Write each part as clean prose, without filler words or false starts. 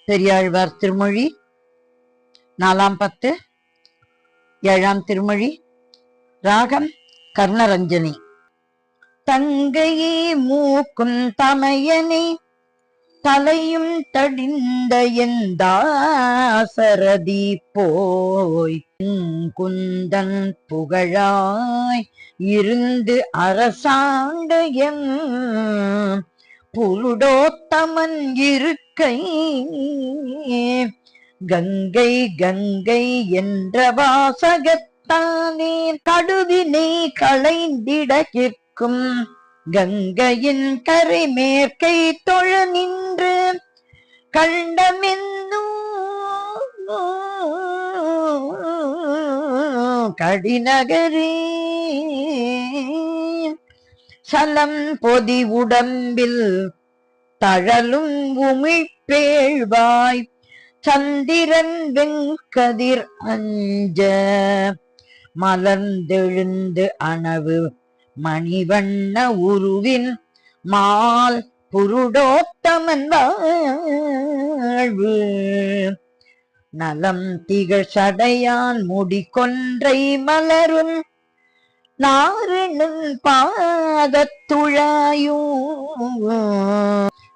பெரியாழ்வார் திருமொழி 4ஆம் பத்து 7ஆம் திருமொழி. ராகம் கர்ணரஞ்சனி. தங்கையே மூக்கும் தமையனை தலையும் தடிந்த எந்தாசரதி போய் குந்தன் புகழாய் இருந்து அரசாண்ட எம் புருடோத்தமன் இருக்கை கங்கை கங்கை என்ற வாசகத்தானே கடுவினை களைந்திட கிற்கும் கங்கையின் கரை மேற்கை தொழ நின்று கண்டமென்னும் கடிநகரே சலம் பொதி உடம்பில் தழலும் உமிழ்பேழ்வாய் சந்திரன் வெங்கதிர் அஞ்ச மலர்ந்தெழுந்து அணவு மணிவண்ண உருவின் மால் புருடோத்தமன் வாழ்வு நலம் திகழ் சடையான் முடி கொன்றை மலரும் நாரணன் பாதத்துழாயும்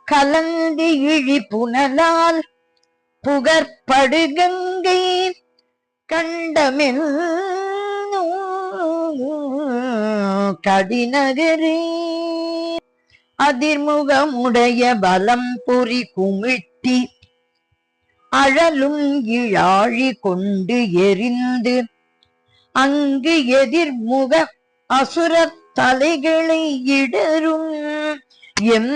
கலந்து இழி புனலால் புகற்படு கங்கை கண்டமில் கடிநகரே அதிர்முகமுடைய பலம் புரி குமிட்டி அழலும் இழாழி கொண்டு எரிந்து அங்கு எதிர்முக அசுர தலைகளை இடரும் எம்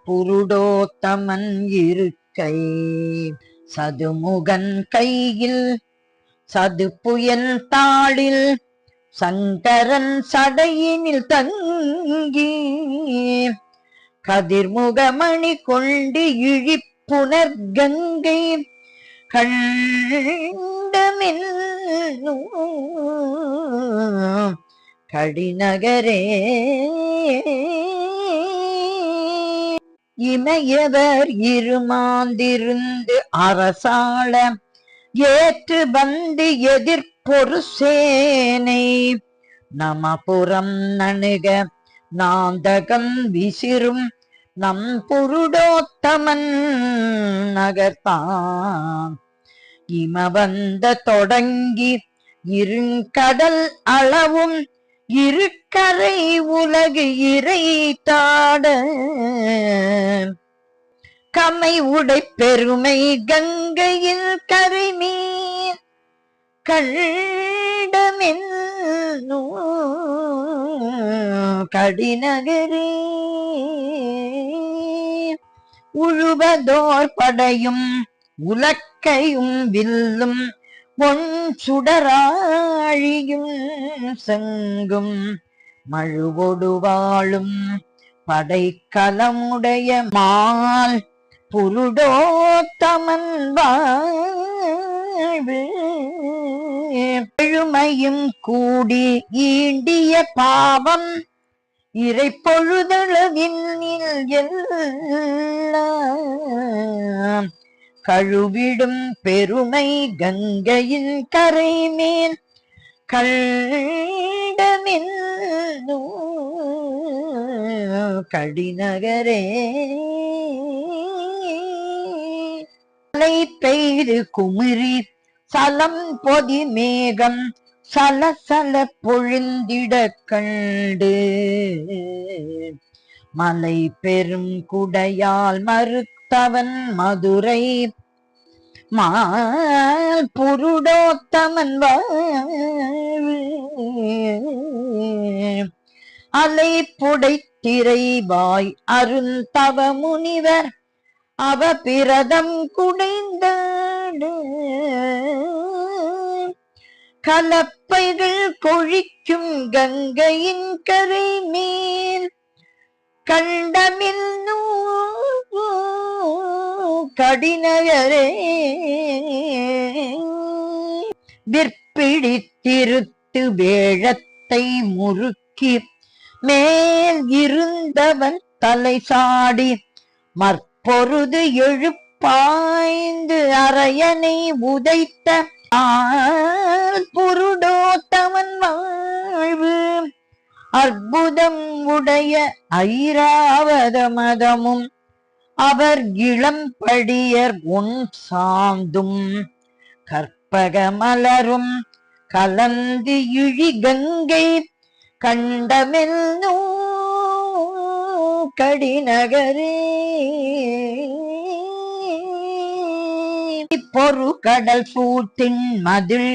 புருடோத்தமன் இருக்கை சதுமுகன் கையில் சதுப்புயல் தாளில் சங்கரன் சடையினில் தங்கி கதிர்முகமணி கொண்டு இழிப்புணர் கங்கை கண்டமென் கடிநகரே இமையவர் இருமாந்திருந்து அரசாள ஏற்று வந்து எதிர்ப்பொரு சேனை நமபுறம் நணுக நாந்தகம் விசிறும் நம் புருடோத்தமன் நகர்தான் இமவந்த தொடங்கி இருங்கடல் அளவும் இருக்கரை உலகு இறைத்தாட கமை உடை பெருமை கங்கையில் கரைமீன் கண்டமென் கடிநகரே உழுவதோர் படையும் உலக்கையும் வில்லும் பொன் சுடராழியும் செங்கும் மழுவொடு வாழும் படைக்கலமுடைய மால் புருடோத்தமன் வாழ்வு எழுமையும் கூடி ஈண்டிய பாவம் இறை பொழுதளவின் எல்லாம் கழுவிடும் பெருமை கங்கையின் கரைமேல் கண்டமின் கடிநகரே மழை பெய்து குமிரி சலம் பொதி மேகம் சலசல பொழிந்திட கண்டு மலை பெரும் குடையால் மறுத்தவன் மதுரை மால் புருடோத்தமன் வாழ்வு அலை புடைத்திரைவாய் அருந்தவ முனிவர் அவ பிரதம் குடைந்தாடு கலப்பைகள் கொழிக்கும் கங்கையின் கரை மேல் கண்டமில் கடிநகரே விற்பிடித்திருத்து வேழத்தை முறுக்கி மேல் இருந்தவன் தலை சாடி மற்பொருது எழுப்ப பாய்ந்து அரையனை உதைத்த புருடோத்தமன் வாழ்வு அற்புதம் உடைய ஐராவத மதமும் அவர் இளம்படியர் உன் சாந்தும் கற்பக மலரும் கலந்து இழி கங்கை கண்டமென்னோ கடிநகரே பொறு கடல் சூட்டின் மதில்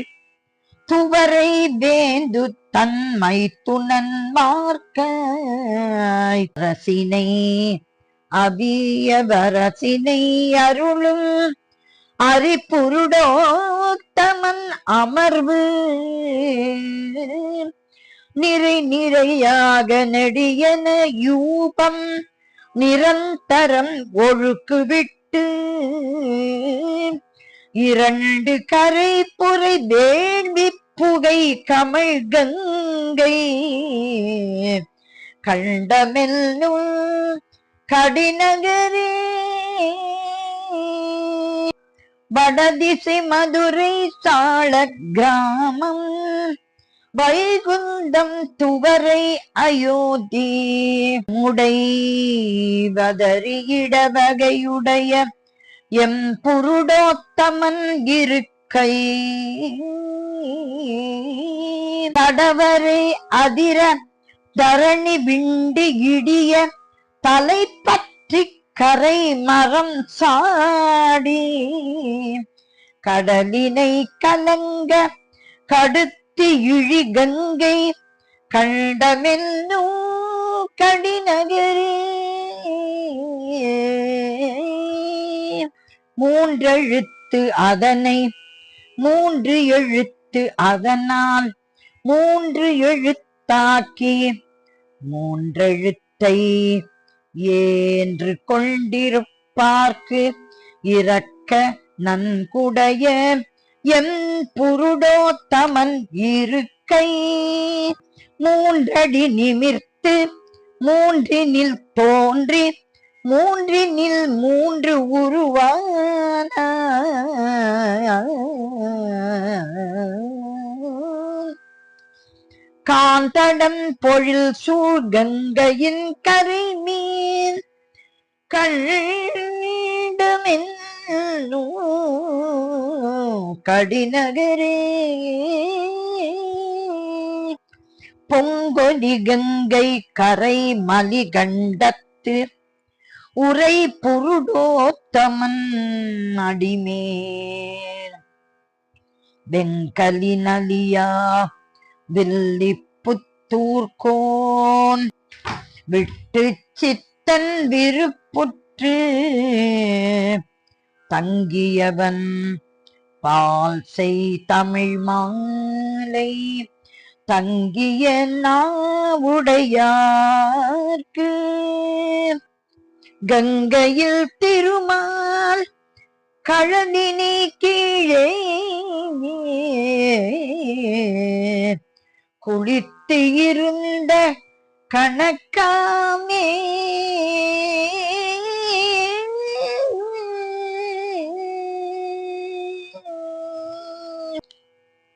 துவரை வேந்து தன்மை துணன் மார்க்க ரசினை அபியவரசினை அருளும் அரிபுருடோத்தமன் அமர்வு நிறை நிறையாக நெடியன யூபம் நிரந்தரம் ஒழுக்கு விட்டு இரண்டு கரை புரை வேள்வி புகை கமல் கங்கை கண்டமெல்லும் கடிநகரே வடதிசை மதுரை சாள கிராமம் வைகுந்தம் துவரை அயோத்தி முடை வதறியிட வகையுடைய எம் புருடோத்தமன் இருக்கை தடவரை அதிர தரணி விண்டு இடிய தலை பற்றி கரை மரம் சாடி கடலினை கலங்க கடுத்து இழி கங்கை கண்டமென்னோ கடிநகரே மூன்றெழுத்து அதனை மூன்று எழுத்து அதனால் மூன்று எழுத்தாக்கி மூன்றெழுத்தை ஏன்று கொண்டிருப்பார்க்கு இரக்க நன்குடைய எம் புருடோத்தமன் இருக்கை மூன்றடி நிமிர்த்து மூன்றினில் தோன்றி மூன்றினில் மூன்று உருவான காந்தடம் பொழில் சூழ் கங்கையின் கரை மீன் கண்டமென் கடிநகரே பொங்கொலி கங்கை கரை மலிகண்டத்து உரை புருடோத்தமன் அடிமேல் வெங்கலி நலியா வில்லி புத்தூர்கோன் விட்டு சித்தன் விருப்புற்று தங்கியவன் பால் செய் தமிழ் மாலை தங்கிய நாவுடையார்க்கு கங்கையில் திருமால் கழலினை கீழே குளித்து இருந்த கணக்காமே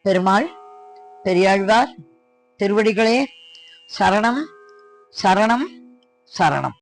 பெருமாள் பெரியாழ்வார் திருவடிகளே சரணம் சரணம் சரணம்.